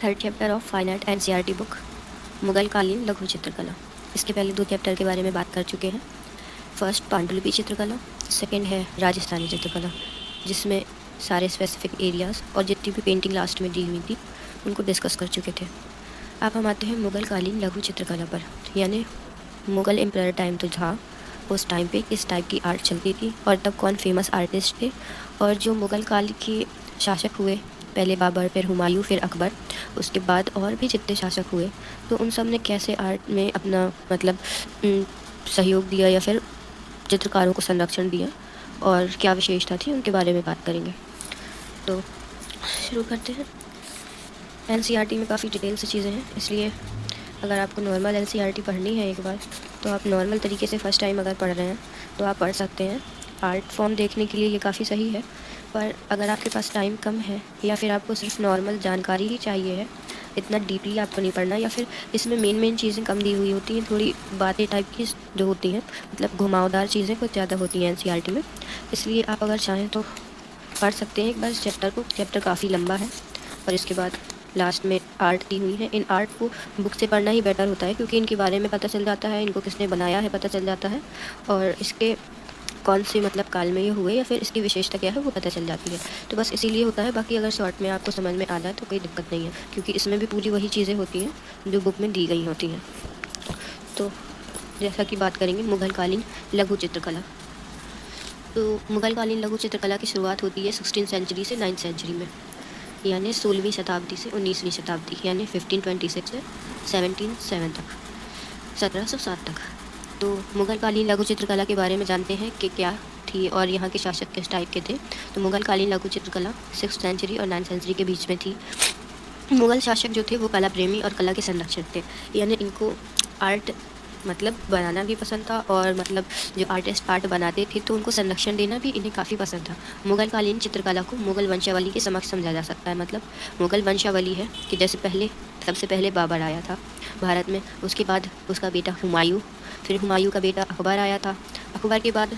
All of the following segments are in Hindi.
Third chapter of fine art NCERT book Mughal कालीन लघु चित्रकला। इसके पहले 2 चैप्टर के बारे में बात कर चुके हैं। फर्स्ट पांडुलिपि चित्रकला, सेकंड है राजस्थानी चित्रकला, जिसमें सारे स्पेसिफिक एरियाज़ और जितनी भी पेंटिंग लास्ट में दी हुई थी उनको डिस्कस कर चुके थे। अब हम आते हैं मुगल कालीन लघु चित्रकला पर, यानी मुगल एम्पायर टाइम तो था, उस टाइम पे किस टाइप की आर्ट चलती थी और तब कौन फेमस आर्टिस्ट थे, और जो मुगल काल के शासक हुए, पहले बाबर, फिर हुमायूं, फिर अकबर, उसके बाद और भी जितने शासक हुए, तो उन सब ने कैसे आर्ट में अपना मतलब सहयोग दिया या फिर चित्रकारों को संरक्षण दिया और क्या विशेषता थी उनके बारे में बात करेंगे। तो शुरू करते हैं। एनसीईआरटी में काफ़ी डिटेल से चीज़ें हैं, इसलिए अगर आपको नॉर्मल एनसीईआरटी पढ़नी है एक बार, तो आप नॉर्मल तरीके से फ़र्स्ट टाइम अगर पढ़ रहे हैं तो आप पढ़ सकते हैं। आर्ट फॉर्म देखने के लिए ये काफ़ी सही है, पर अगर आपके पास टाइम कम है या फिर आपको सिर्फ नॉर्मल जानकारी ही चाहिए है, इतना डीपली आपको नहीं पढ़ना, या फिर इसमें मेन चीज़ें कम दी हुई होती हैं, थोड़ी बातें टाइप की जो होती हैं, मतलब घुमावदार चीज़ें कुछ ज़्यादा होती हैं एनसीईआरटी में, इसलिए आप अगर चाहें तो पढ़ सकते हैं एक बार इस चैप्टर को। चैप्टर काफ़ी लंबा है और इसके बाद लास्ट में आर्ट दी हुई है। इन आर्ट को बुक से पढ़ना ही बेटर होता है, क्योंकि इनके बारे में पता चल जाता है, इनको किसने बनाया है पता चल जाता है, और इसके कौन से मतलब काल में ये हुए या फिर इसकी विशेषता क्या है वो पता चल जाती है। तो बस इसीलिए होता है, बाकी अगर शॉर्ट में आपको समझ में आ जाए तो कोई दिक्कत नहीं है, क्योंकि इसमें भी पूरी वही चीज़ें होती हैं जो बुक में दी गई होती हैं। तो जैसा कि बात करेंगे मुगल कालीन लघु चित्रकला। तो मुगल कालीन लघु चित्रकला की शुरुआत होती है 16th सेंचुरी से 9th सेंचुरी में, यानी 16वीं शताब्दी से 19वीं शताब्दी, यानी 1526 से 1707 तक, 1707 तक। तो मुगल कालीन लघु चित्रकला के बारे में जानते हैं कि क्या थी और यहाँ के शासक किस टाइप के थे। तो मुगल कालीन लघु चित्रकला 6th सेंचुरी और 9th सेंचुरी के बीच में थी। मुगल शासक जो थे वो कला प्रेमी और कला के संरक्षक थे, यानी इनको आर्ट मतलब बनाना भी पसंद था, और मतलब जो आर्टिस्ट आर्ट बनाते थे तो उनको संरक्षण देना भी इन्हें काफ़ी पसंद था। मुगल कालीन चित्रकला को मुगल वंशावली के समक्ष समझा जा सकता है। मतलब मुगल वंशावली है कि जैसे सबसे पहले बाबर आया था भारत में, उसके बाद उसका बेटा हुमायूं, फिर हुमायूं का बेटा अकबर आया था, अकबर के बाद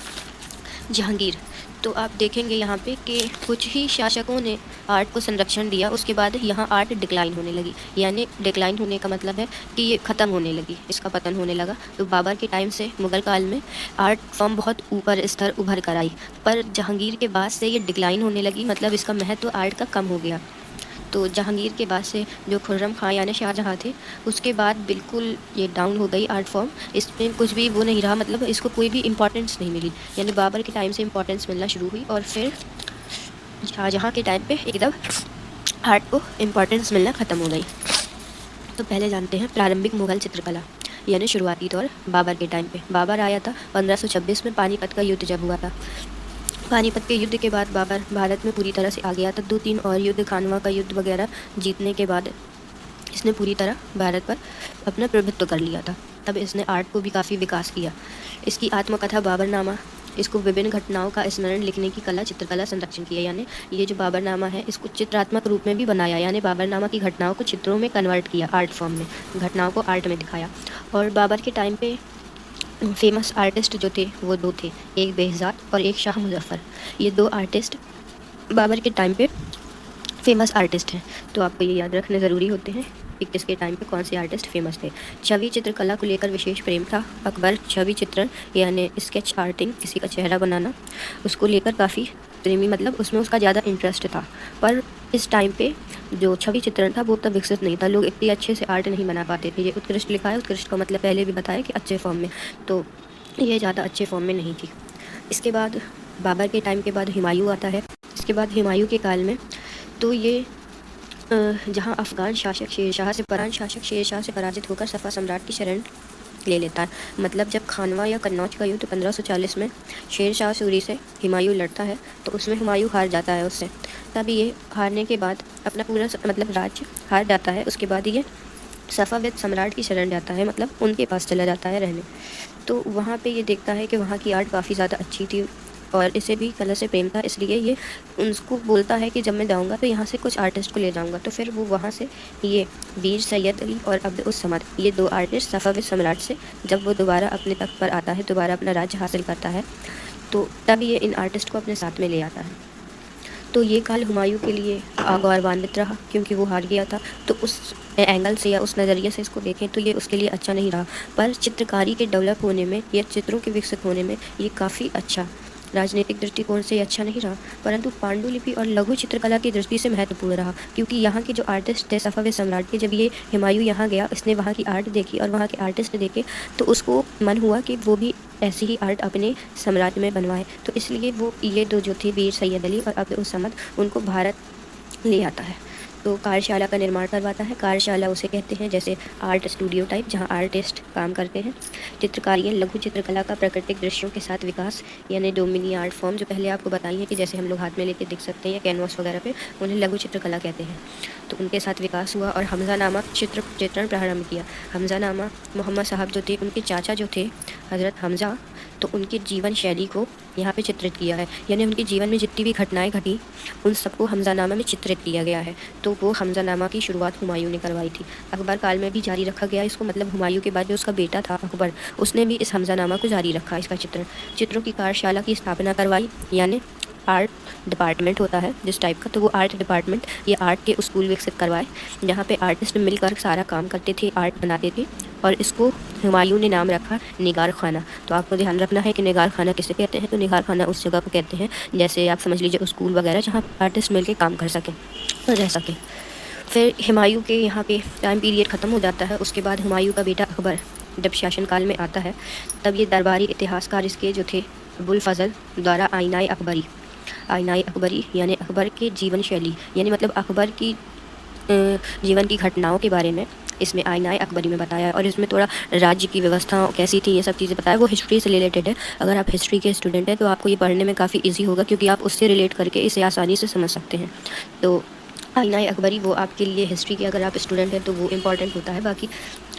जहांगीर। तो आप देखेंगे यहाँ पे कि कुछ ही शासकों ने आर्ट को संरक्षण दिया, उसके बाद यहाँ आर्ट डिक्लाइन होने लगी। यानी डिक्लाइन होने का मतलब है कि ये ख़त्म होने लगी, इसका पतन होने लगा। तो बाबर के टाइम से मुगल काल में आर्ट फॉर्म बहुत ऊपर स्तर उभर कर आई, पर जहांगीर के बाद से ये डिक्लाइन होने लगी, मतलब इसका महत्व आर्ट का कम हो गया। तो जहांगीर के बाद से जो खुर्रम खां यानी शाहजहाँ थे, उसके बाद बिल्कुल ये डाउन हो गई आर्ट फॉर्म, इसमें कुछ भी वो नहीं रहा, मतलब इसको कोई भी इम्पोर्टेंस नहीं मिली। यानी बाबर के टाइम से इम्पोर्टेंस मिलना शुरू हुई और फिर शाहजहाँ के टाइम पे एकदम आर्ट को इम्पोर्टेंस मिलना ख़त्म हो गई। तो पहले जानते हैं प्रारंभिक मुगल चित्रकला, यानी शुरुआती दौर बाबर के टाइम पे। बाबर आया था 1526 में, पानीपत का युद्ध जब हुआ था। पानीपत के युद्ध के बाद बाबर भारत में पूरी तरह से आ गया था। 2-3 और युद्ध, खानवा का युद्ध वगैरह जीतने के बाद इसने पूरी तरह भारत पर अपना प्रभुत्व कर लिया था। तब इसने आर्ट को भी काफ़ी विकास किया। इसकी आत्मकथा बाबरनामा, इसको विभिन्न घटनाओं का स्मरण लिखने की कला चित्रकला संरक्षण किया। यानी ये जो बाबरनामा है इसको चित्रात्मक रूप में भी बनाया, यानी बाबरनामा की घटनाओं को चित्रों में कन्वर्ट किया, आर्ट फॉर्म में घटनाओं को आर्ट में दिखाया। और बाबर के टाइम पे फेमस आर्टिस्ट जो थे वो 2 थे, एक बेहज़ाद और एक शाह मुज़फ़्फ़र। ये 2 आर्टिस्ट बाबर के टाइम पे फेमस आर्टिस्ट हैं। तो आपको ये याद रखने ज़रूरी होते हैं कि किसके टाइम पे कौन से आर्टिस्ट फेमस थे। छवि चित्रकला को लेकर विशेष प्रेम था। अकबर छवि चित्रण यानी स्केच आर्टिंग, किसी का चेहरा बनाना, उसको लेकर काफ़ी प्रेमी, मतलब उसमें उसका ज़्यादा इंटरेस्ट था। पर इस टाइम पे जो छवि चित्रण था वो उतना विकसित नहीं था, लोग इतने अच्छे से आर्ट नहीं बना पाते थे। ये उत्कृष्ट लिखा है, उत्कृष्ट का मतलब पहले भी बताया कि अच्छे फॉर्म में, तो ये ज़्यादा अच्छे फॉर्म में नहीं थी। इसके बाद बाबर के टाइम के बाद हुमायूं आता है। इसके बाद हुमायूं के काल में तो ये जहाँ अफ़गान शासक शेरशाह से पराजित होकर सफ़ा सम्राट की शरण ले लेता है। मतलब जब खानवा या कन्नौज का युद्ध 1540 में शेरशाह सूरी से हुमायूं लड़ता है, तो उसमें हुमायूं हार जाता है उससे। तब ये हारने के बाद अपना पूरा मतलब राज्य हार जाता है। उसके बाद ये सफ़ाविद सम्राट की शरण जाता है, मतलब उनके पास चला जाता है रहने। तो वहाँ पे ये देखता है कि वहाँ की आर्ट काफ़ी ज़्यादा अच्छी थी और इसे भी कला से प्रेम था, इसलिए ये उनको बोलता है कि जब मैं जाऊँगा तो यहाँ से कुछ आर्टिस्ट को ले जाऊँगा। तो फिर वो वहाँ से ये वीर सैयद अली और अब्द उस समद, ये 2 आर्टिस्ट सफ़ाविद सम्राट से जब वो दोबारा अपने तख्त पर आता है, दोबारा अपना राज्य हासिल करता है, तो तब ये इन आर्टिस्ट को अपने साथ में ले आता है। तो ये काल हुमायूं के लिए गौरवान्वित रहा क्योंकि वो हार गया था। तो उस एंगल से या उस नज़रिए से इसको देखें तो ये उसके लिए अच्छा नहीं रहा। पर चित्रकारी के डेवलप होने में या चित्रों के विकसित होने में ये काफ़ी अच्छा, राजनीतिक दृष्टिकोण से अच्छा नहीं रहा, परंतु पांडुलिपि और लघु चित्रकला की दृष्टि से महत्वपूर्ण रहा। क्योंकि यहाँ के जो आर्टिस्ट थे सफ़ावी सम्राट के, जब ये हुमायूं यहाँ गया, इसने वहाँ की आर्ट देखी और वहाँ के आर्टिस्ट देखे, तो उसको मन हुआ कि वो भी ऐसी ही आर्ट अपने साम्राज्य में बनवाए। तो इसलिए वो ये दो जो थे, वीर सैयद अली और अब्दुल समद, उनको भारत ले आता है। तो कार्यशाला का निर्माण करवाता है। कार्यशाला उसे कहते हैं जैसे आर्ट स्टूडियो टाइप, जहाँ आर्टिस्ट काम करते हैं। चित्रकारी लघु चित्रकला का प्राकृतिक दृश्यों के साथ विकास, यानी डोमिनी आर्ट फॉर्म, जो पहले आपको बताई है कि जैसे हम लोग हाथ में लेके देख सकते हैं या कैनवास वगैरह पे, उन्हें लघु चित्रकला कहते हैं। तो उनके साथ विकास हुआ और हमज़ा नामा चित्रण प्रारंभ किया। हमज़ा नामा मोहम्मद साहब जो थे, उनके चाचा जो थे हज़रत हमज़ा, तो उनके जीवन शैली को यहाँ पे चित्रित किया है। यानी उनके जीवन में जितनी भी घटनाएं घटी, उन सबको हमज़ानामा में चित्रित किया गया है। तो वो हमज़ानामा की शुरुआत हुमायूं ने करवाई थी। अकबर काल में भी जारी रखा गया इसको, मतलब हुमायूं के बाद जो उसका बेटा था अकबर, उसने भी इस हमज़ानामा को जारी रखा, इसका चित्रों की कार्यशाला की स्थापना करवाई। यानी आर्ट डिपार्टमेंट होता है जिस टाइप का, तो वो आर्ट डिपार्टमेंट या आर्ट के स्कूल विकसित करवाए, जहाँ पे आर्टिस्ट मिलकर सारा काम करते थे, आर्ट बनाते थे। और इसको हुमायूं ने नाम रखा निगार खाना। तो आपको ध्यान रखना है कि निगार खाना किसे कहते हैं। तो निगार खाना उस जगह को कहते हैं, जैसे आप समझ लीजिए स्कूल वगैरह, जहाँ आर्टिस्ट मिलकर काम कर सकें और रह सकें। फिर हुमायूं के यहाँ पे टाइम पीरियड ख़त्म हो जाता है। उसके बाद हुमायूं का बेटा अकबर जब शासनकाल में आता है, तब ये दरबारी इतिहासकार इसके जो थे अबुल फजल द्वारा आईनाए अकबरी यानी अकबर के जीवन शैली, यानी मतलब अकबर की जीवन की घटनाओं के बारे में इसमें आईनाए अकबरी में बताया है। और इसमें थोड़ा राज्य की व्यवस्था कैसी थी, ये सब चीज़ें बताया। वो हिस्ट्री से रिलेटेड है। अगर आप हिस्ट्री के स्टूडेंट हैं तो आपको ये पढ़ने में काफ़ी इजी होगा, क्योंकि आप उससे रिलेट करके इसे आसानी से समझ सकते हैं। तो आईनाए अकबरी वो आपके लिए हिस्ट्री के अगर आप स्टूडेंट हैं तो वो इम्पॉर्टेंट होता है। बाकी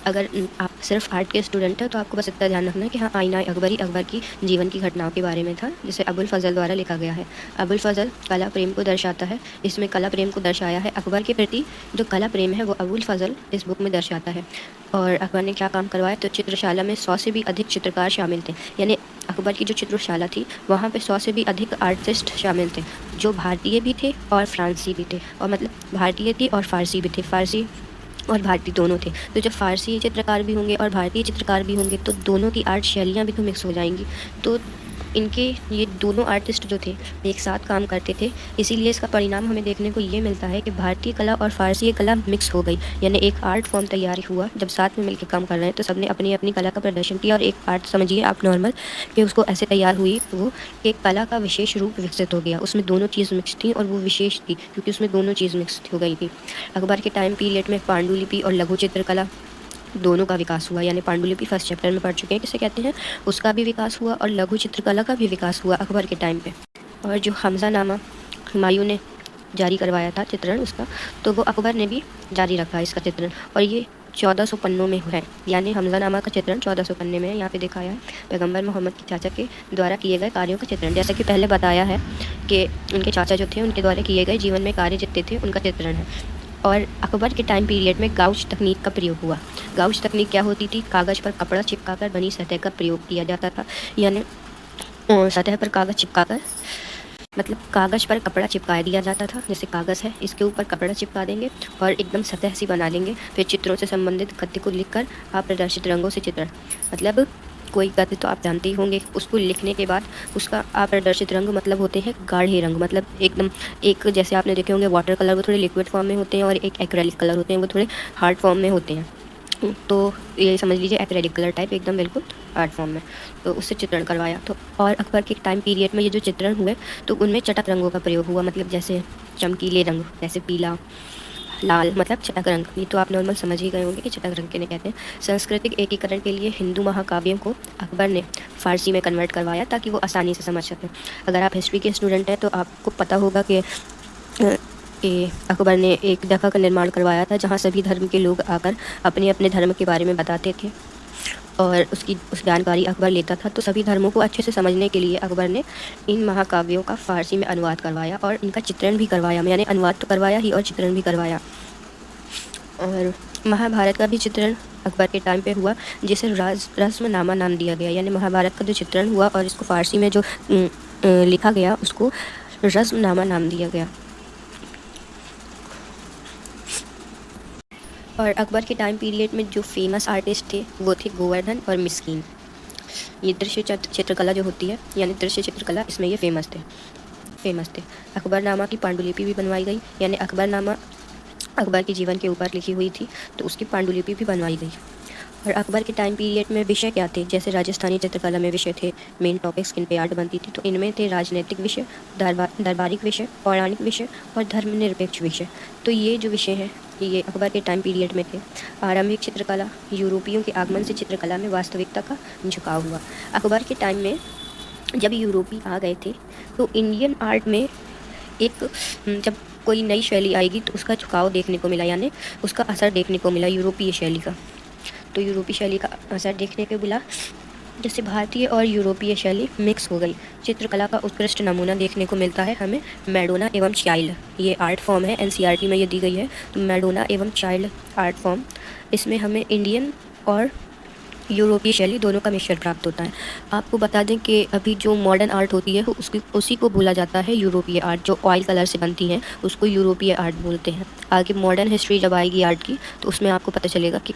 अगर आप सिर्फ आर्ट के स्टूडेंट हैं तो आपको बस इतना ध्यान रखना है कि हाँ, आईनाए अकबरी अकबर की जीवन की घटनाओं के बारे में था, जिसे अबुल फजल द्वारा लिखा गया है। अबुल फजल कला प्रेम को दर्शाता है। इसमें कला प्रेम को दर्शाया है। अकबर के प्रति जो कला प्रेम है वो अबुल फजल इस बुक में दर्शाता है। और अकबर ने क्या काम करवाया, तो चित्रशाला में 100 से भी अधिक चित्रकार शामिल थे। यानी अकबर की जो चित्रशाला थी वहाँ पे 100 से भी अधिक आर्टिस्ट शामिल थे, जो भारतीय भी थे और फ्रांसी भी थे, और मतलब भारतीय थी और फ़ारसी भी थे, फ़ारसी और भारतीय दोनों थे। तो जब फ़ारसी चित्रकार भी होंगे और भारतीय चित्रकार भी होंगे तो दोनों की आर्ट शैलियाँ भी तो मिक्स हो जाएंगी। तो इनके ये दोनों आर्टिस्ट जो थे एक साथ काम करते थे, इसीलिए इसका परिणाम हमें देखने को ये मिलता है कि भारतीय कला और फ़ारसी कला मिक्स हो गई। यानी एक आर्ट फॉर्म तैयार हुआ। जब साथ में मिलकर काम कर रहे हैं तो सबने अपनी अपनी कला का प्रदर्शन किया, और एक आर्ट समझिए आप नॉर्मल कि उसको ऐसे तैयार हुई तो वो एक कला का विशेष रूप विकसित हो गया। उसमें दोनों चीज़ मिक्स थी और वो विशेष थी क्योंकि उसमें दोनों चीज़ मिक्स हो गई थी। अकबर के टाइम पीरियड में पांडुलिपि और लघु चित्रकला दोनों का विकास हुआ। यानी पांडुलिपि फर्स्ट चैप्टर में पढ़ चुके हैं किसे कहते हैं, उसका भी विकास हुआ और लघु चित्रकला का भी विकास हुआ अकबर के टाइम पे। और जो हमज़ानामा हुमायूं ने जारी करवाया था चित्रण उसका, तो वो अकबर ने भी जारी रखा इसका चित्रण, और ये 1400 पन्नों में है। यानी हमज़ानामा का चित्रण 1400 पन्ने में है। यहाँ पे दिखाया है पैगंबर मोहम्मद के चाचा के द्वारा किए गए कार्यों का चित्रण। जैसा कि पहले बताया है कि उनके चाचा जो थे उनके द्वारा किए गए जीवन में कार्य जितने थे उनका चित्रण है। और अकबर के टाइम पीरियड में गाउच तकनीक का प्रयोग हुआ। गाउच तकनीक क्या होती थी, कागज़ पर कपड़ा चिपकाकर बनी सतह का प्रयोग किया जाता था। यानी सतह पर कागज़ चिपकाकर, मतलब कागज़ पर कपड़ा चिपका दिया जाता था। जैसे कागज़ है, इसके ऊपर कपड़ा चिपका देंगे और एकदम सतह सी बना लेंगे। फिर चित्रों से संबंधित गद्य को लिखकर आप प्रदर्शित रंगों से चित्रण, मतलब कोई गद्य तो आप जानते ही होंगे, उसको लिखने के बाद उसका आप प्रदर्शित रंग मतलब होते हैं गाढ़े रंग, मतलब एकदम एक जैसे आपने देखे होंगे वाटर कलर वो थोड़े लिक्विड फॉर्म में होते हैं, और एक एक्रेलिक कलर होते हैं वो थोड़े हार्ड फॉर्म में होते हैं। तो ये समझ लीजिए एक्रेलिक कलर टाइप एकदम बिल्कुल आर्ट फॉर्म में, तो उससे चित्रण करवाया। तो और अकबर के टाइम पीरियड में ये जो चित्रण हुए तो उनमें चटक रंगों का प्रयोग हुआ, मतलब जैसे चमकीले रंग, जैसे पीला, लाल, मतलब चटक रंग। ये तो आप नॉर्मल समझ ही गए होंगे कि चटक रंग किन्हें कहते हैं। सांस्कृतिक एकीकरण के लिए हिंदू महाकाव्यों को अकबर ने फ़ारसी में कन्वर्ट करवाया ताकि वो आसानी से समझ सकें। अगर आप हिस्ट्री के स्टूडेंट हैं तो आपको पता होगा कि अकबर ने एक जगह का निर्माण करवाया था जहाँ सभी धर्म के लोग आकर अपने अपने धर्म के बारे में बताते थे, और उस जानकारी अकबर लेता था। तो सभी धर्मों को अच्छे से समझने के लिए अकबर ने इन महाकाव्यों का फ़ारसी में अनुवाद करवाया और इनका चित्रण भी करवाया। यानी अनुवाद तो करवाया ही और चित्रण भी करवाया। और महाभारत का भी चित्रण अकबर के टाइम पे हुआ, जिसे रस्मनामा नाम दिया गया। यानी महाभारत का जो चित्रण हुआ और इसको फ़ारसी में जो लिखा गया उसको रस्मनामा नाम दिया गया। और अकबर के टाइम पीरियड में जो फेमस आर्टिस्ट थे वो थे गोवर्धन और मिस्कीन। ये दृश्य चित्रकला जो होती है, यानी दृश्य चित्रकला, इसमें ये फेमस थे। अकबरनामा की पांडुलिपि भी बनवाई गई, यानी अकबरनामा अकबर के जीवन के ऊपर लिखी हुई थी, तो उसकी पांडुलिपि भी बनवाई गई। और अकबर के टाइम पीरियड में विषय क्या थे, जैसे राजस्थानी चित्रकला में विषय थे, मेन टॉपिक्स किन पे आर्ट बनती थी, तो इनमें थे राजनीतिक विषय, दरबारिक विषय, पौराणिक विषय और धर्मनिरपेक्ष विषय। तो ये जो विषय हैं ये अकबर के टाइम पीरियड में थे। आरंभिक चित्रकला, यूरोपियों के आगमन से चित्रकला में वास्तविकता का झुकाव हुआ। अकबर के टाइम में जब यूरोपी आ गए थे तो इंडियन आर्ट में एक जब कोई नई शैली आएगी तो उसका झुकाव देखने को मिला, यानी उसका असर देखने को मिला यूरोपीय शैली का। तो यूरोपीय शैली का असर देखने को मिला, जिससे भारतीय और यूरोपीय शैली मिक्स हो गई। चित्रकला का उत्कृष्ट नमूना देखने को मिलता है हमें मैडोना एवं चाइल्ड, ये आर्ट फॉर्म है, एनसीईआरटी में ये दी गई है। तो मैडोना एवं चाइल्ड आर्ट फॉर्म, इसमें हमें इंडियन और यूरोपीय शैली दोनों का मिश्रण प्राप्त होता है। आपको बता दें कि अभी जो मॉडर्न आर्ट होती है उसी को बोला जाता है यूरोपीय आर्ट। जो ऑयल कलर से बनती हैं उसको यूरोपीय आर्ट बोलते हैं। आगे मॉडर्न हिस्ट्री जब आएगी आर्ट की तो उसमें आपको पता चलेगा कि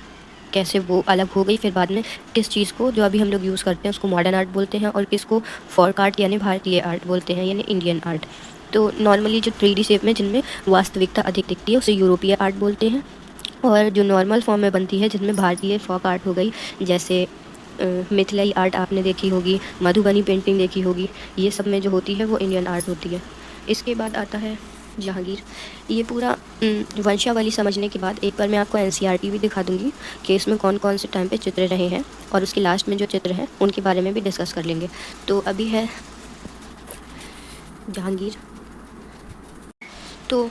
कैसे वो अलग हो गई, फिर बाद में किस चीज़ को जो अभी हम लोग यूज़ करते हैं उसको मॉडर्न आर्ट बोलते हैं और किसको फोक आर्ट यानी भारतीय आर्ट बोलते हैं, यानी इंडियन आर्ट। तो नॉर्मली जो 3D शेप में जिनमें वास्तविकता अधिक दिखती है उसे यूरोपीय आर्ट बोलते हैं, और जो नॉर्मल फॉर्म में बनती है जिसमें भारतीय फोक आर्ट हो गई, जैसे मिथिलाई आर्ट आपने देखी होगी, मधुबनी पेंटिंग देखी होगी, ये सब में जो होती है वो इंडियन आर्ट होती है। इसके बाद आता है जहांगीर। ये पूरा वंशावली समझने के बाद एक बार मैं आपको एनसीईआरटी भी दिखा दूंगी कि इसमें कौन कौन से टाइम पे चित्र रहे हैं, और उसके लास्ट में जो चित्र हैं उनके बारे में भी डिस्कस कर लेंगे। तो अभी है जहांगीर। तो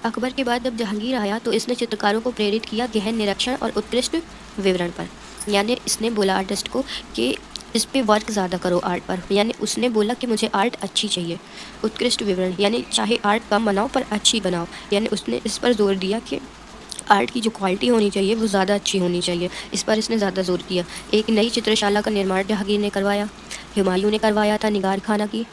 अकबर के बाद जब जहांगीर आया तो इसने चित्रकारों को प्रेरित किया गहन निरीक्षण और उत्कृष्ट विवरण पर, यानी इसने बोला आर्टिस्ट को कि इस पे वर्क ज़्यादा करो आर्ट पर, यानी उसने बोला कि मुझे आर्ट अच्छी चाहिए। उत्कृष्ट विवरण यानी चाहे आर्ट कम बनाओ पर अच्छी बनाओ, यानी उसने इस पर जोर दिया कि आर्ट की जो क्वालिटी होनी चाहिए वो ज़्यादा अच्छी होनी चाहिए, इस पर इसने ज़्यादा जोर किया। एक नई चित्रशाला का निर्माण जहांगीर ने करवाया। हुमायूं ने करवाया था निगार खाना की,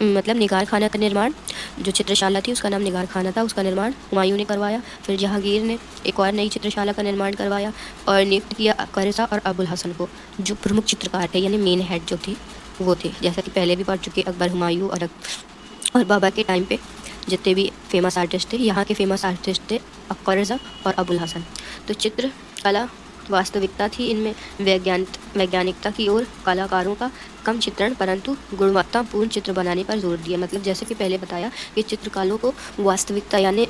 मतलब निगार खाना का निर्माण, जो चित्रशाला थी उसका नाम निगार खाना था, उसका निर्माण हुमायूं ने करवाया। फिर जहांगीर ने एक और नई चित्रशाला का निर्माण करवाया और नियुक्त किया करजा और अबुल हसन को, जो प्रमुख चित्रकार थे, यानी मेन हेड जो थे वो थे। जैसा कि पहले भी पढ़ चुके, अकबर, हुमायूं और बाबा के टाइम पे जितने भी फेमस आर्टिस्ट थे, यहाँ के फेमस आर्टिस्ट थे करजा और अबुल हसन। तो चित्रकला वास्तविकता थी, इनमें वैज्ञानिकता की ओर कलाकारों का कम चित्रण परंतु गुणवत्तापूर्ण चित्र बनाने पर जोर दिया। मतलब जैसे कि पहले बताया कि चित्रकारों को वास्तविकता यानी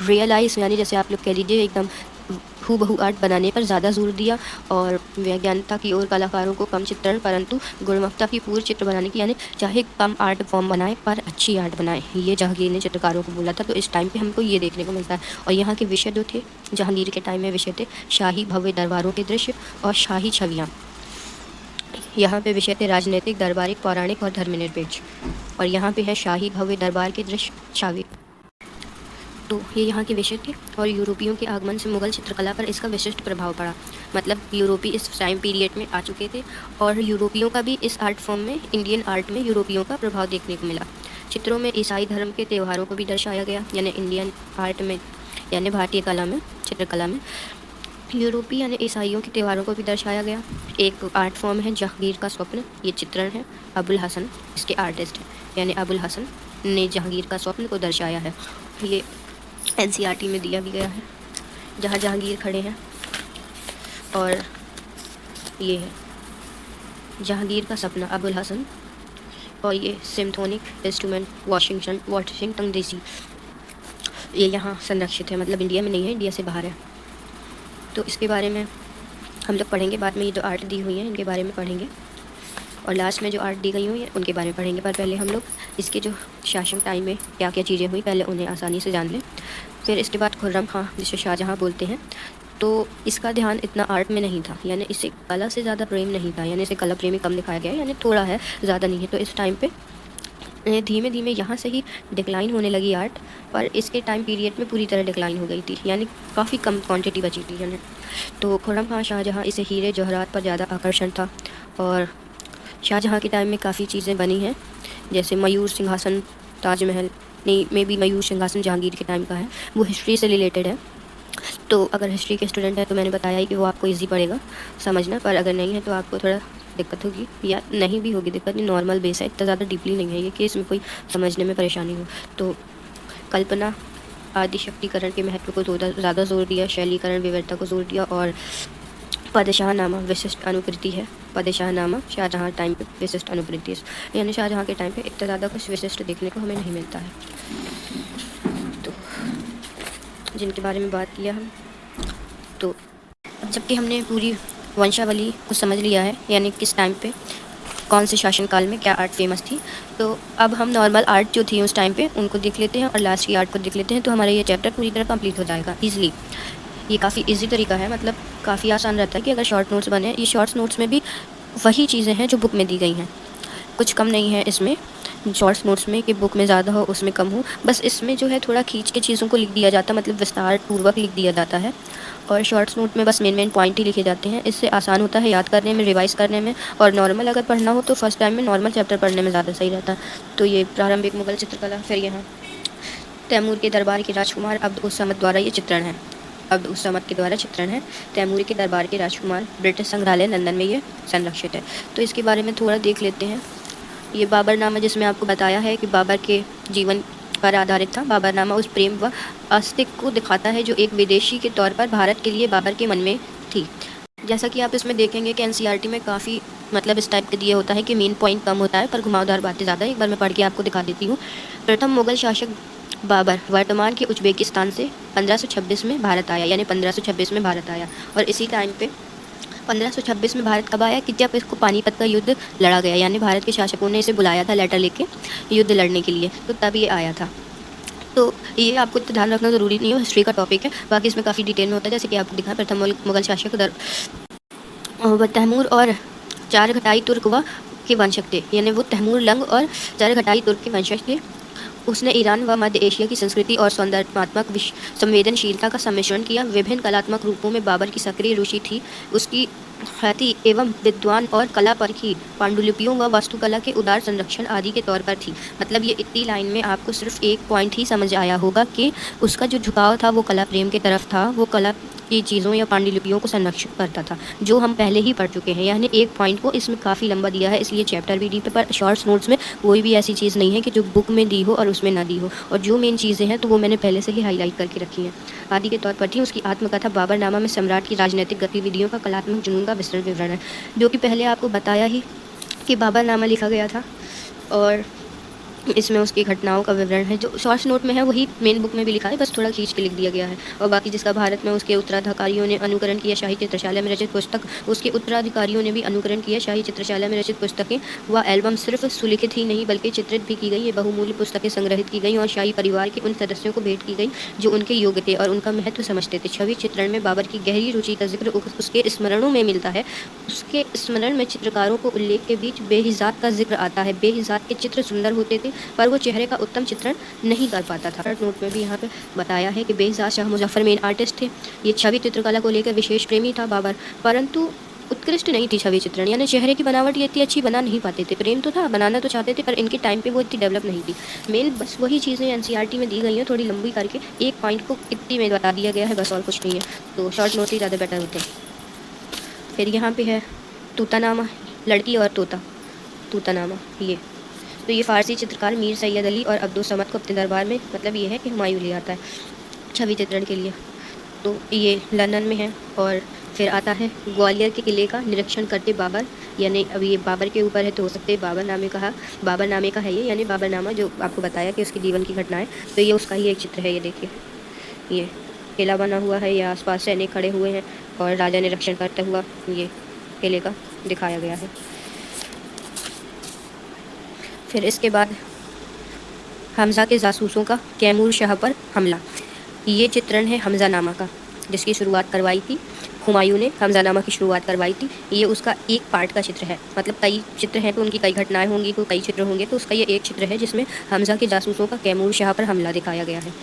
रियलाइज, यानी जैसे आप लोग कह लीजिए एकदम हूबहू आर्ट बनाने पर ज़्यादा जोर दिया, और वैज्ञानिकता की ओर कलाकारों को कम चित्रण परंतु गुणवत्ता की पूर्ण चित्र बनाने की, यानी चाहे कम आर्ट फॉर्म बनाए पर अच्छी आर्ट बनाए, ये जहांगीर ने चित्रकारों को बोला था। तो इस टाइम पे हमको ये देखने को मिलता है। और यहाँ के विषय जो थे जहांगीर के टाइम में विषय थे शाही भव्य दरबारों के दृश्य और शाही छवियाँ। यहाँ पे विषय थे राजनीतिक, दरबारिक, पौराणिक और धर्मनिरपेक्ष। और यहाँ पे है शाही भव्य दरबार के दृश्य छवि। तो ये यहाँ के विषय थे। और यूरोपियों के आगमन से मुगल चित्रकला पर इसका विशिष्ट प्रभाव पड़ा। मतलब यूरोपी इस टाइम पीरियड में आ चुके थे और यूरोपियों का भी इस आर्ट फॉर्म में, इंडियन आर्ट में यूरोपियों का प्रभाव देखने को मिला। चित्रों में ईसाई धर्म के त्योहारों को भी दर्शाया गया, यानी इंडियन आर्ट में, यानी भारतीय कला में, चित्रकला में यूरोपीय यानी ईसाइयों के त्योहारों को भी दर्शाया गया। एक आर्ट फॉर्म है जहांगीर का स्वप्न, ये चित्रण है, अबुल हसन इसके आर्टिस्ट हैं, यानी अबुल हसन ने जहांगीर का स्वप्न को दर्शाया है। ये एनसीईआरटी में दिया भी गया है, जहाँ जहांगीर खड़े हैं। और ये है जहांगीर का सपना, अबुल हसन। और ये सिम्फोनिक इंस्ट्रूमेंट वाशिंगटन डीसी, ये यहाँ संरक्षित है, मतलब इंडिया में नहीं है, इंडिया से बाहर है। तो इसके बारे में हम लोग पढ़ेंगे बाद में। ये जो आर्ट दी हुई है इनके बारे में पढ़ेंगे, और लास्ट में जो आर्ट दी गई हुई है उनके बारे में पढ़ेंगे। पर पहले हम लोग इसके जो शासन टाइम में क्या क्या चीज़ें हुई पहले उन्हें आसानी से जान लें। फिर इसके बाद खुर्रम खां, जिसे शाहजहाँ बोलते हैं, तो इसका ध्यान इतना आर्ट में नहीं था, यानी इसे कला से ज़्यादा प्रेम नहीं था, यानी इसे कला प्रेमी कम दिखाया गया है, यानी थोड़ा है, ज़्यादा नहीं है। तो इस टाइम पे धीमे धीमे यहाँ से ही डिक्लाइन होने लगी आर्ट, पर इसके टाइम पीरियड में पूरी तरह डिक्लाइन हो गई थी, यानी काफ़ी कम क्वांटिटी बची थी, यानी। तो खुर्रम खां शाहजहाँ, इसे हीरे जवाहरात पर ज़्यादा आकर्षण था। और शाहजहाँ के टाइम में काफ़ी चीज़ें बनी हैं, जैसे मयूर सिंहासन ताजमहल नहीं, मे बी मयूर सिंहासन जहांगीर के टाइम का है, वो हिस्ट्री से रिलेटेड है। तो अगर हिस्ट्री के स्टूडेंट है तो मैंने बताया ही कि वो आपको ईजी पड़ेगा समझना, पर अगर नहीं है तो आपको थोड़ा दिक्कत होगी, या नहीं भी होगी दिक्कत, नहीं, नॉर्मल बेस है, इतना ज़्यादा डीपली नहीं है ये कि इसमें कोई समझने में परेशानी हो। तो कल्पना आदि शक्तिकरण के महत्व को ज़्यादा जोर दिया, शैलीकरण विविधता को जोर दिया, और पदशाहनामा विशिष्ट अनुकृति है। पदशाहनामा शाहजहाँ टाइम पे विशिष्ट अनुकृति है, यानी शाहजहाँ के टाइम पे इतना ज़्यादा कुछ विशिष्ट देखने को हमें नहीं मिलता है। तो जिनके बारे में बात किया हम, तो जबकि हमने पूरी वंशावली को समझ लिया है, यानी किस टाइम पे कौन से शासनकाल में क्या आर्ट फेमस थी, तो अब हम नॉर्मल आर्ट जो थी उस टाइम पे उनको देख लेते हैं और लास्ट की आर्ट को देख लेते हैं, तो हमारा ये चैप्टर पूरी तरह कंप्लीट हो जाएगा ईजिली। ये काफ़ी इजी तरीका है, मतलब काफ़ी आसान रहता है कि अगर शॉर्ट नोट्स बने, ये शॉर्ट्स नोट्स में भी वही चीज़ें हैं जो बुक में दी गई हैं, कुछ कम नहीं है इसमें शॉर्ट्स नोट्स में कि बुक में ज़्यादा हो उसमें कम हो, बस इसमें जो है थोड़ा खींच के चीज़ों को लिख दिया जाता है, मतलब विस्तार पूर्वक लिख दिया जाता है, और शॉर्ट्स नोट में बस मेन पॉइंट ही लिखे जाते हैं। इससे आसान होता है याद करने में, रिवाइज़ करने में, और नॉर्मल अगर पढ़ना हो तो फर्स्ट टाइम में नॉर्मल चैप्टर पढ़ने में ज़्यादा सही रहता है। तो ये प्रारंभिक मुगल चित्रकला, फिर यहाँ तैमूर के दरबार के राजकुमार अब्द उस समद द्वारा ये चित्रण है, अब्द उस समद के द्वारा चित्रण है। तैमूर के दरबार के राजकुमार, ब्रिटिश संग्रहालय लंदन में ये संरक्षित है। तो इसके बारे में थोड़ा देख लेते हैं। ये बाबरनामा, जिसमें आपको बताया है कि बाबर के जीवन पर आधारित था। बाबरनामा उस प्रेम व अस्तित्व को दिखाता है जो एक विदेशी के तौर पर भारत के लिए बाबर के मन में थी। जैसा कि आप इसमें देखेंगे कि एनसीईआरटी में काफ़ी मतलब इस टाइप के दिए होता है कि मेन पॉइंट कम होता है पर घुमावदार बातें ज़्यादा। एक बार मैं पढ़ के आपको दिखा देती हूँ। प्रथम मुगल शासक बाबर वर्तमान के उज्बेकिस्तान से 1526 में भारत आया, यानी 1526 में भारत आया, और इसी टाइम पे 1526 में भारत कब आया कि जब इसको पानीपत का युद्ध लड़ा गया, यानी भारत के शासकों ने इसे बुलाया था लेटर लेके युद्ध लड़ने के लिए, तो तब ये आया था। तो ये आपको इतना ध्यान रखना ज़रूरी नहीं है, हिस्ट्री का टॉपिक है, बाकी इसमें काफ़ी डिटेल में होता है। जैसे कि आपको दिखा, प्रथम मुगल शासक तैमूर और चारघटाई तुर्क व के वंशज थे, यानी वो तैमूर लंग और चारघटाई तुर्क के वंशज थे। उसने ईरान व मध्य एशिया की संस्कृति और सौंदर्यात्मक संवेदनशीलता का सम्मिश्रण किया। विभिन्न कलात्मक रूपों में बाबर की सक्रिय रुचि थी। उसकी ख्याति एवं विद्वान और कला पर की पांडुलिपियों व वास्तुकला के उदार संरक्षण आदि के तौर पर थी। मतलब ये इतनी लाइन में आपको सिर्फ एक पॉइंट ही समझ आया होगा कि उसका जो झुकाव था वो कला प्रेम की तरफ था, वो कला की चीज़ों या पांडुलिपियों को संरक्षित करता था, जो हम पहले ही पढ़ चुके हैं। यानी एक पॉइंट को इसमें काफ़ी लंबा दिया है, इसलिए चैप्टर भी डीप है, पर शॉर्ट्स नोट्स में कोई भी ऐसी चीज़ नहीं है कि जो बुक में दी हो और उसमें ना दी हो, और जो मेन चीज़ें हैं तो वो मैंने पहले से ही हाईलाइट करके रखी हैं। आदि के तौर पर थी। उसकी आत्मकथा बाबरनामा में सम्राट की राजनीतिक गतिविधियों का कलात्मक जुनून का विस्तृत विवरण है, जो कि पहले आपको बताया ही कि बाबरनामा लिखा गया था, और इसमें उसकी घटनाओं का विवरण है। जो शॉर्ट्स नोट में है वही मेन बुक में भी लिखा है, बस थोड़ा खींच के लिख दिया गया है। और बाकी जिसका भारत में उसके उत्तराधिकारियों ने अनुकरण किया शाही चित्रशाला में रचित पुस्तक, उसके उत्तराधिकारियों ने भी अनुकरण किया शाही चित्रशाला में रचित पुस्तकें। वह एल्बम सिर्फ सुलिखित ही नहीं बल्कि चित्रित भी की गई। ये बहुमूल्य पुस्तकें संग्रहित की गई और शाही परिवार के उन सदस्यों को भेंट की गई जो उनके योग्य थे और उनका महत्व समझते थे। छवि चित्रण में बाबर की गहरी रुचि का जिक्र उसके स्मरणों में मिलता है। उसके स्मरण में चित्रकारों को उल्लेख के बीच बेहिजात का जिक्र आता है। बेहिजात के चित्र सुंदर होते थे पर वो चेहरे का उत्तम चित्रण नहीं कर पाता था। नोट में भी यहाँ पे बताया है कि बेहिजात शाह मुजफ्फर मेन आर्टिस्ट थे। ये छवि चित्रकला को लेकर विशेष प्रेमी था बाबर, परंतु उत्कृष्ट नहीं थी छवि चित्रण, यानी चेहरे की बनावट ये इतनी अच्छी बना नहीं पाते थे। प्रेम तो था, बनाना तो चाहते थे, पर इनके टाइम पे वो इतनी डेवलप नहीं थी। मेन बस वही चीज़ें एनसीईआरटी में दी गई हैं, थोड़ी लंबी करके एक पॉइंट को इतनी में बता दिया गया है, बस और कुछ नहीं है। तो शॉर्ट नोट ही ज़्यादा बेटर होते हैं। फिर यहाँ पे है तूतानामा, लड़की और तोता। तूतानामा ये फ़ारसी चित्रकार मीर सैयद अली और अब्दुल समद को अपने दरबार में, मतलब ये है कि हुमायूं ले आता है छवि चित्रण के लिए। तो ये लंदन में है। और फिर आता है ग्वालियर के किले का निरीक्षण करते बाबर, यानी अब ये बाबर के ऊपर है तो हो सकते बाबरनामे का है ये, यानी बाबरनामा जो आपको बताया कि उसके जीवन की घटनाएं, तो ये उसका ही एक चित्र है। ये देखिए, ये किला बना हुआ है, ये आसपास सैनिक खड़े हुए हैं और राजा निरीक्षण करता हुआ ये किले का दिखाया गया है। फिर इसके बाद हमज़ा के जासूसों का कैमूर शाह पर हमला, ये चित्रण है हमज़ानामा का, जिसकी शुरुआत करवाई थी हुमायूं ने। हमज़ानामा की शुरुआत करवाई थी। ये उसका एक पार्ट का चित्र है, मतलब कई चित्र हैं तो उनकी कई घटनाएं होंगी, तो कई चित्र होंगे, तो उसका ये एक चित्र है जिसमें हमज़ा के जासूसों का कैमूर शाह पर हमला दिखाया गया है।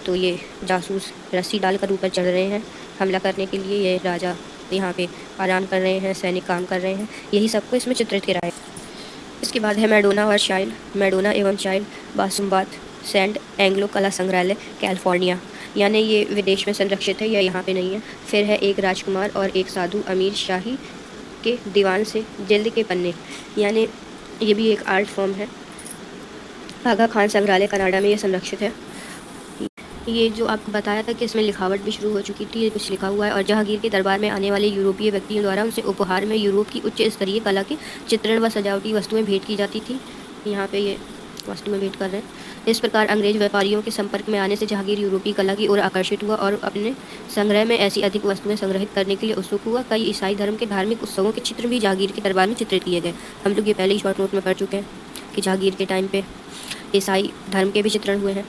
तो ये जासूस रस्सी डालकर ऊपर चढ़ रहे हैं हमला करने के लिए, ये राजा यहाँ पे आराम कर रहे हैं, सैनिक काम कर रहे हैं, यही सबको इसमें चित्रित करा है। इसके बाद है मैडोना और चाइल्ड, मैडोना एवं चाइल्ड बासुम्बात। सेंट एंग्लो कला संग्रहालय, कैलिफोर्निया, यानी ये विदेश में संरक्षित है या यहाँ पे नहीं है। फिर है एक राजकुमार और एक साधु अमीर शाही के दीवान से जल्द के पन्ने, यानी ये भी एक आर्ट फॉर्म है। आगा खान संग्रहालय, कनाडा में ये संरक्षित है। ये जो आपको बताया था कि इसमें लिखावट भी शुरू हो चुकी थी, ये कुछ लिखा हुआ है। और जहांगीर के दरबार में आने वाले यूरोपीय व्यक्तियों द्वारा उनसे उपहार में यूरोप की उच्च स्तरीय कला के चित्रण व सजावटी वस्तुएं भेंट की जाती थी। यहाँ पे ये वस्तुएं भेंट कर रहे हैं। इस प्रकार अंग्रेज व्यापारियों के संपर्क में आने से जहांगीर यूरोपीय कला की ओर आकर्षित हुआ और अपने संग्रह में ऐसी अधिक वस्तुएं संग्रहित करने के लिए उत्सुक हुआ। कई ईसाई धर्म के धार्मिक उत्सवों के चित्र भी जहांगीर के दरबार में चित्रित किए गए। हम लोग ये पहले ही शॉर्ट नोट में पढ़ चुके हैं कि जहांगीर के टाइम पे ईसाई धर्म के भी चित्रण हुए हैं,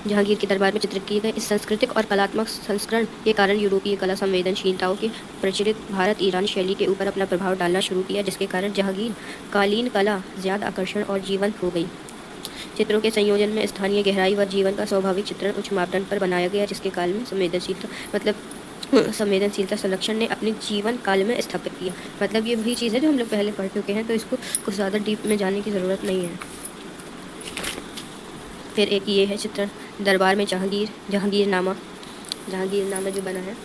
जहांगीर के दरबार में चित्रित किए गए। इस सांस्कृतिक और कलात्मक संस्करण के कारण यूरोपीय कला संवेदनशीलताओं के प्रचलित भारत ईरान शैली के ऊपर अपना प्रभाव डालना शुरू किया, जिसके कारण जहांगीर कालीन कला ज़्यादा आकर्षण और जीवंत हो गई। चित्रों के संयोजन में स्थानीय गहराई व जीवन का स्वाभाविक चित्रण उच्च मापदंड पर बनाया गया, जिसके काल में संवेदनशीलता संरक्षण ने अपने जीवन काल में स्थापित किया। मतलब ये वही चीज़ है जो हम लोग पहले पढ़ चुके हैं, तो इसको कुछ ज़्यादा डीप में जाने की ज़रूरत नहीं है। फिर एक ये है चित्रण दरबार में जहांगीरनामा जो बना है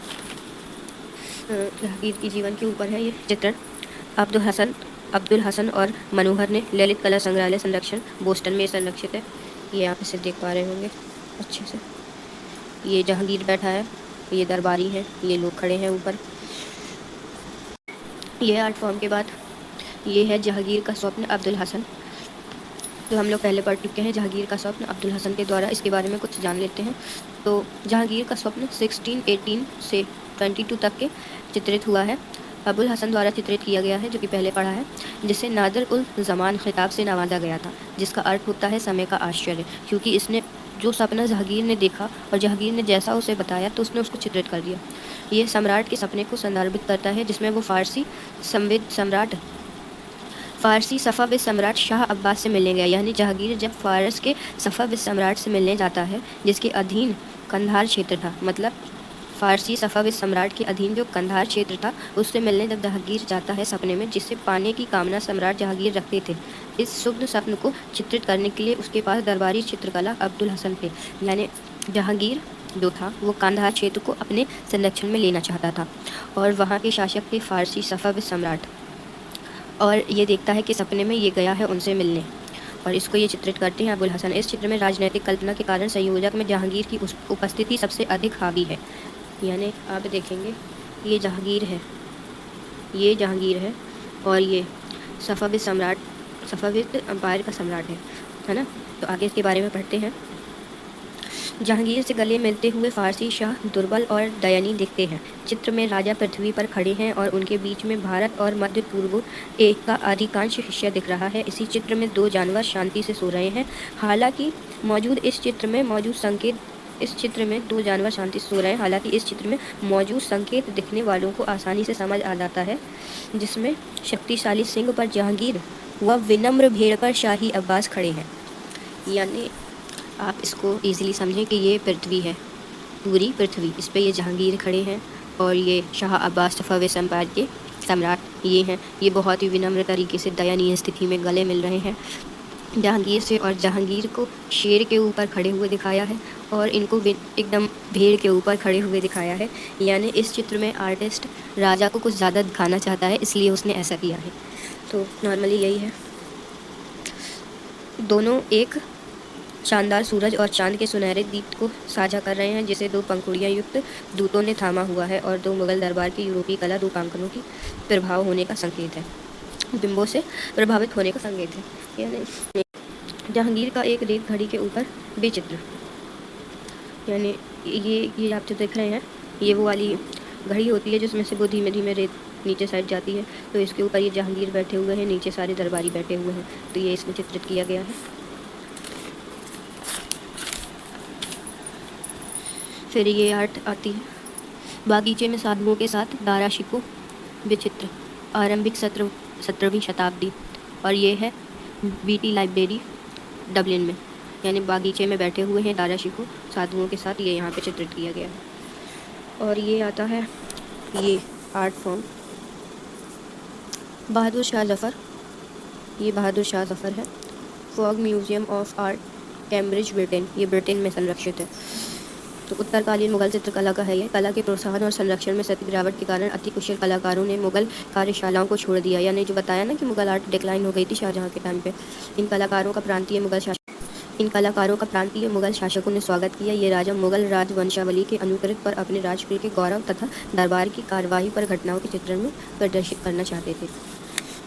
जहांगीर की जीवन के ऊपर है ये चित्रण। अब्दुल हसन और मनोहर ने ललित कला संग्रहालय संरक्षण, बोस्टन में संरक्षित है। ये आप इसे देख पा रहे होंगे अच्छे से। ये जहांगीर बैठा है, ये दरबारी है, ये लोग खड़े हैं ऊपर। ये आर्ट फॉर्म के बाद ये है जहांगीर का स्वप्न अब्दुल हसन, जो हम लोग पहले पढ़ चुके हैं। जहांगीर का स्वप्न अब्दुल हसन के द्वारा, इसके बारे में कुछ जान लेते हैं। तो जहांगीर का स्वप्न 1618 से 22 तक के चित्रित हुआ है। अबुल हसन द्वारा चित्रित किया गया है, जो कि पहले पढ़ा है, जिसे नादिर उल ज़मान खिताब से नवाजा गया था, जिसका अर्थ होता है समय का आश्चर्य, क्योंकि इसने जो सपना जहांगीर ने देखा और जहांगीर ने जैसा उसे बताया तो उसने उसको चित्रित कर दिया। ये सम्राट के सपने को संदर्भित करता है, जिसमें वो फ़ारसी सफ़ाविद सम्राट शाह अब्बास से मिलने गया। यानी जहांगीर जब फ़ारस के सफ़ाविद सम्राट से मिलने जाता है, जिसके अधीन कंधार क्षेत्र था, मतलब फ़ारसी सफ़ाविद सम्राट के अधीन जो कंधार क्षेत्र था, उससे मिलने जब जहांगीर जाता है सपने में, जिससे पाने की कामना सम्राट जहांगीर रखते थे। इस शुभ स्वप्न को चित्रित करने के लिए उसके पास दरबारी चित्रकला अब्दुल हसन थे। यानी जहांगीर जो था वो कंधार क्षेत्र को अपने संरक्षण में लेना चाहता था, और वहाँ के शासक थे फ़ारसी सफ़ाविद सम्राट। और ये देखता है कि सपने में ये गया है उनसे मिलने, और इसको ये चित्रित करते हैं अबुल हसन। इस चित्र में राजनीतिक कल्पना के कारण संयोजक में जहांगीर की उपस्थिति सबसे अधिक हावी है। यानी आप देखेंगे ये जहांगीर है और ये सफ़ाविद अम्पायर का सम्राट है ना। तो आगे इसके बारे में पढ़ते हैं। जहांगीर से गले मिलते हुए फ़ारसी शाह दुर्बल और दयनीय दिखते हैं। चित्र में राजा पृथ्वी पर खड़े हैं और उनके बीच में भारत और मध्य पूर्व एक का अधिकांश हिस्सा दिख रहा है। इसी चित्र में दो जानवर शांति से सो रहे हैं। हालांकि इस चित्र में मौजूद संकेत दिखने वालों को आसानी से समझ आ जाता है, जिसमें शक्तिशाली सिंह पर जहांगीर व विनम्र भेड़ पर शाही अब्बास खड़े हैं। यानी आप इसको ईज़िली समझें कि ये पृथ्वी है, पूरी पृथ्वी, इस पे ये जहांगीर खड़े हैं और ये शाह अब्बास सफ़ाविद एम्पायर के सम्राट ये हैं। ये बहुत ही विनम्र तरीके से दयनीय स्थिति में गले मिल रहे हैं जहांगीर से, और जहांगीर को शेर के ऊपर खड़े हुए दिखाया है और इनको एकदम भेड़ के ऊपर खड़े हुए दिखाया है। यानी इस चित्र में आर्टिस्ट राजा को कुछ ज़्यादा दिखाना चाहता है, इसलिए उसने ऐसा किया है। तो नॉर्मली यही है। दोनों एक शानदार सूरज और चांद के सुनहरे दीप को साझा कर रहे हैं, जिसे दो पंखुड़ियाँ युक्त दूतों ने थामा हुआ है, और दो मुगल दरबार की यूरोपीय कला रूपांकनों की प्रभाव होने का संकेत है, बिंबों से प्रभावित होने का संकेत है। यानी जहांगीर का एक रेत घड़ी के ऊपर बेचित्र, यानी ये आप जो देख रहे हैं, ये वो वाली घड़ी होती है जिसमें से वो धीमे धीमे रेत नीचे साइड जाती है। तो इसके ऊपर ये जहांगीर बैठे हुए हैं, नीचे सारे दरबारी बैठे हुए हैं, तो ये इसमें चित्रित किया गया है। फिर ये आर्ट आती है बागीचे में साधुओं के साथ दारा शिको, विचित्र, आरंभिक 17वीं शताब्दी, और ये है बीटी लाइब्रेरी डबलिन में। यानी बागीचे में बैठे हुए हैं दारा शिको साधुओं के साथ, ये यहाँ पे चित्रित किया गया है। और ये आता है ये आर्ट फॉर्म बहादुर शाह ज़फ़र, ये बहादुर शाह ज़फ़र है। Fog museum of art Cambridge Britain, ये ब्रिटेन में संरक्षित है। तो उत्तरकालीन मुगल चित्रकला का है ये। कला के प्रोत्साहन और संरक्षण में सतत गिरावट के कारण अति कुशल कलाकारों ने मुगल कार्यशालाओं को छोड़ दिया। यानी जो बताया ना कि मुगल आर्ट डिक्लाइन हो गई थी शाहजहाँ के टाइम पे। इन कलाकारों का प्रांतीय मुगल शासकों ने स्वागत किया। ये राजा मुगल राजवंशावली के अनुकृत पर अपने राजकुल के गौरव तथा दरबार की कार्यवाही पर घटनाओं के चित्रण में प्रदर्शित करना चाहते थे।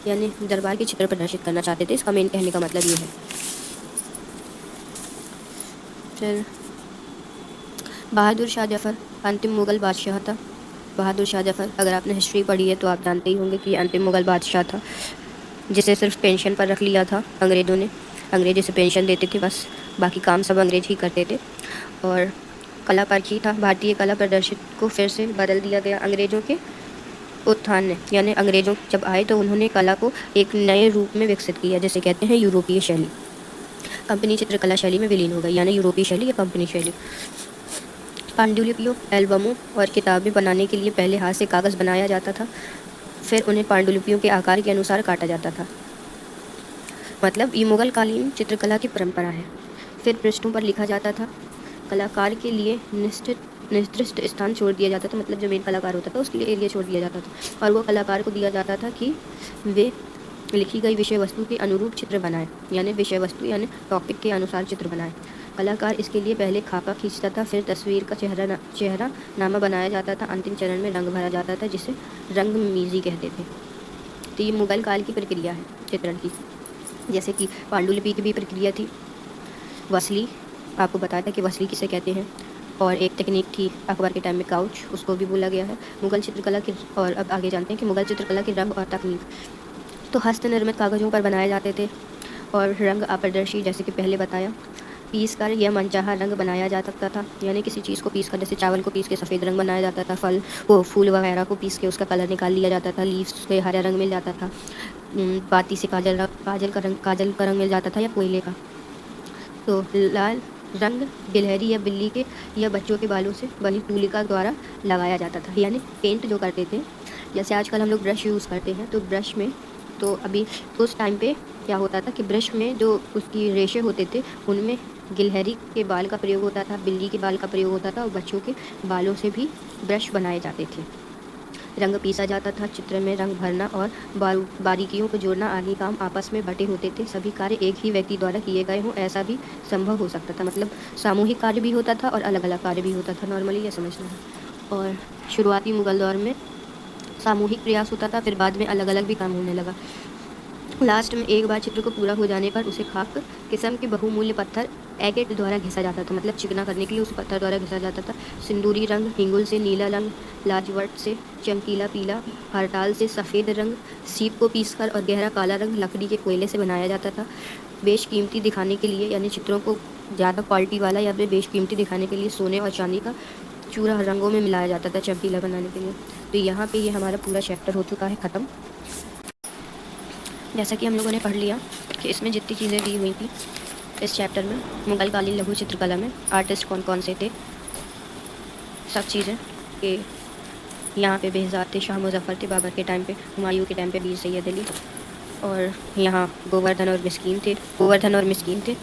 यानी दरबार के चित्र प्रदर्शित करना चाहते थे, इसका मेन कहने का मतलब ये है। फिर बहादुर शाह जफ़र अंतिम मुग़ल बादशाह था। बहादुर शाह जफ़र, अगर आपने हिस्ट्री पढ़ी है तो आप जानते ही होंगे कि अंतिम मुग़ल बादशाह था, जिसे सिर्फ पेंशन पर रख लिया था अंग्रेज़ों ने। अंग्रेज़ इसे पेंशन देते थे, बस बाकी काम सब अंग्रेज़ ही करते थे। और कला पर ही था, भारतीय कला प्रदर्शित को फिर से बदल दिया गया अंग्रेज़ों के उत्थान ने। यानी अंग्रेज़ों जब आए तो उन्होंने कला को एक नए रूप में विकसित किया, जिसे कहते हैं यूरोपीय शैली। कंपनी चित्रकला शैली में विलीन हो गई, यानी यूरोपीय शैली या कंपनी शैली। पांडुलिपियों, एल्बमों और किताबें बनाने के लिए पहले हाथ से कागज़ बनाया जाता था, फिर उन्हें पांडुलिपियों के आकार के अनुसार काटा जाता था। मतलब ये मुगल कालीन चित्रकला की परंपरा है। फिर पृष्ठों पर लिखा जाता था। कलाकार के लिए निर्दिष्ट स्थान छोड़ दिया जाता था, मतलब जो मेन कलाकार होता था उसके लिए एरिया छोड़ दिया जाता था, और वो कलाकार को दिया जाता था कि वे लिखी गई विषय वस्तु के अनुरूप चित्र बनाए। यानी विषय वस्तु यानी टॉपिक के अनुसार चित्र बनाए। कलाकार इसके लिए पहले खाका खींचता था, फिर तस्वीर का चेहरा बनाया जाता था, अंतिम चरण में रंग भरा जाता था, जिसे रंगमीज़ी कहते थे। तो ये मुगल काल की प्रक्रिया है चित्रण की। जैसे कि पांडुलिपि की भी प्रक्रिया थी। वसली, आपको बताया था कि वसली किसे कहते हैं। और एक टेक्निक थी अकबर के टाइम में काउच, उसको भी बोला गया है मुगल चित्रकला की। और अब आगे जानते हैं कि मुगल चित्रकला के रंग और तकनीक। तो हस्त निर्मित कागज़ों पर बनाए जाते थे, और रंग अपारदर्शी, जैसे कि पहले बताया। पीस कर यह मनचाहा रंग बनाया जा सकता था। यानी किसी चीज़ को पीस कर, जैसे चावल को पीस के सफ़ेद रंग बनाया जाता था, फूल वगैरह को पीस के उसका कलर निकाल लिया जाता था, लीव्स से हरा रंग मिल जाता था, बाती से काजल का रंग मिल जाता था, या कोयले का। तो लाल रंग गिलहरी या बिल्ली के या बच्चों के बालों से बनी तूलिका द्वारा लगाया जाता था। यानी पेंट जो करते थे, जैसे आजकल हम लोग ब्रश यूज़ करते हैं, तो ब्रश में तो अभी उस टाइम पे क्या होता था कि ब्रश में जो उसकी रेशे होते थे उनमें गिलहरी के बाल का प्रयोग होता था, बिल्ली के बाल का प्रयोग होता था, और बच्चों के बालों से भी ब्रश बनाए जाते थे। रंग पीसा जाता था, चित्र में रंग भरना और बारीकियों को जोड़ना आदि काम आपस में बटे होते थे। सभी कार्य एक ही व्यक्ति द्वारा किए गए हों ऐसा भी संभव हो सकता था। मतलब सामूहिक कार्य भी होता था और अलग अलग कार्य भी होता था, नॉर्मली ये समझना है। और शुरुआती मुगल दौर में सामूहिक प्रयास होता था, फिर बाद में अलग अलग भी काम होने लगा। लास्ट में एक बार चित्र को पूरा हो जाने पर उसे खाक किस्म के बहुमूल्य पत्थर एगेट द्वारा घिसा जाता था। मतलब चिकना करने के लिए उस पत्थर द्वारा घिसा जाता था। सिंदूरी रंग, हिंगुल से नीला रंग, लाजवर्ट से चमकीला पीला, हरताल से सफ़ेद रंग, सीप को पीसकर और गहरा काला रंग लकड़ी के कोयले से बनाया जाता था। बेशकीमती दिखाने के लिए, यानी चित्रों को ज़्यादा क्वालिटी वाला या फिर बेशकीमती दिखाने के लिए सोने और चांदी का चूरा रंगों में मिलाया जाता था चमकीला बनाने के लिए। तो यहाँ पे ये हमारा पूरा चैप्टर हो चुका है ख़त्म। जैसा कि हम लोगों ने पढ़ लिया कि इसमें जितनी चीज़ें दी हुई थी इस चैप्टर में, मुगल कालीन लघु चित्रकला में आर्टिस्ट कौन कौन से थे, सब चीज़ें कि यहाँ पे बेहज़ाद थे, शाह मुज़फ़्फ़र थे बाबर के टाइम पे, हुमायूं के टाइम पे वीर सैयद अली, और यहाँ गोवर्धन और मिस्कीन थे,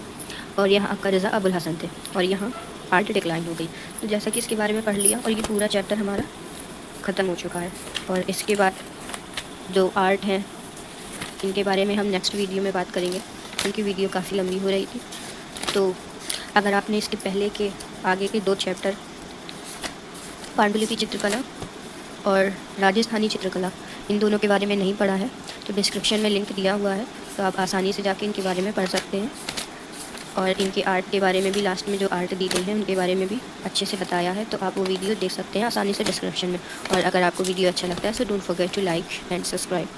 और यहाँ अक्का रज़ा अबुल हसन थे, और यहाँ आर्ट डिक्लाइन हो गई। तो जैसा कि इसके बारे में पढ़ लिया, और ये पूरा चैप्टर हमारा ख़त्म हो चुका है। और इसके बाद जो आर्ट हैं इनके बारे में हम नेक्स्ट वीडियो में बात करेंगे, क्योंकि वीडियो काफ़ी लंबी हो रही थी। तो अगर आपने इसके पहले के आगे के 2 चैप्टर पांडुलिपि चित्रकला और राजस्थानी चित्रकला, इन दोनों के बारे में नहीं पढ़ा है तो डिस्क्रिप्शन में लिंक दिया हुआ है, तो आप आसानी से जाके इनके बारे में पढ़ सकते हैं। और इनके आर्ट के बारे में भी, लास्ट में जो आर्ट दी गई है उनके बारे में भी अच्छे से बताया है, तो आप वो वीडियो देख सकते हैं आसानी से डिस्क्रिप्शन में। और अगर आपको वीडियो अच्छा लगता है तो don't forget to like and subscribe.